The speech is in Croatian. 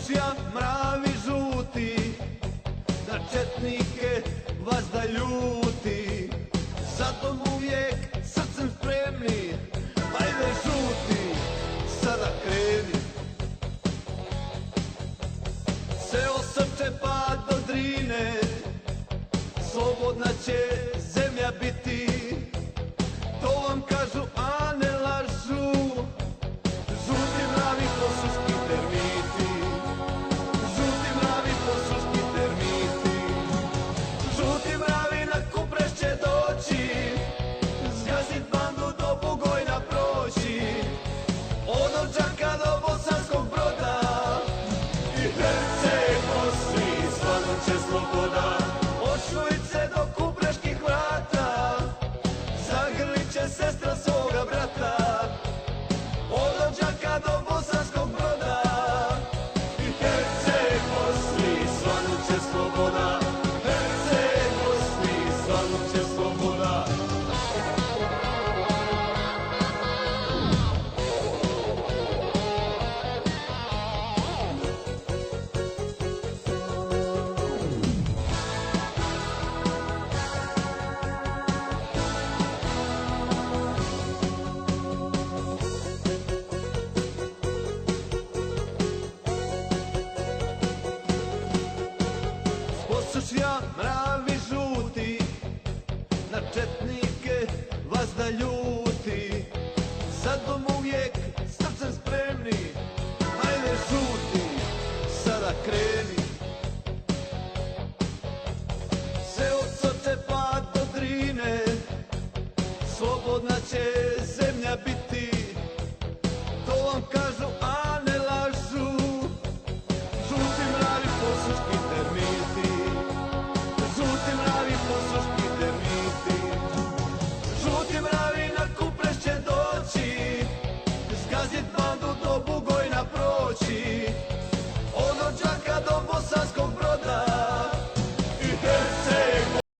Poslušja mravi žuti, na četnike vas da ljuti, zato uvijek srcem spremni. Ajde žuti, sada kreni. Seo Srče pa do Drine, slobodna će zemlja biti. To vam kažu, a ne lažu, žuti mravi posluški termiti. Žuti mravi posluški termiti. Žuti mravi na Kupreš će doći, zgazit bandu do Bugojna proći, od Odžaka do Bosanskog Broda. I Herceg Bosni slavno će sloboda, od Šujice do Kupreških vrata, zagrlit će sestra svoga brata, od Odžaka do Bosanskog Broda. I Herceg Bosni slavno će sloboda, Herceg Bosni slavno će sloboda. Poslušja mravi žuti, na četnike vas da ljuti, za dom uvijek srcem spremni. Ajde žuti, sada kreni. Sve od Soče pa do Drine, slobodna će zemlja biti. To vam kažu, a ne lažu, žuti mravi posluški termiti. Žuti mravi posluški termiti. Žuti mravi na Kupreš će doći, zgazit bandu do Bugojna proći,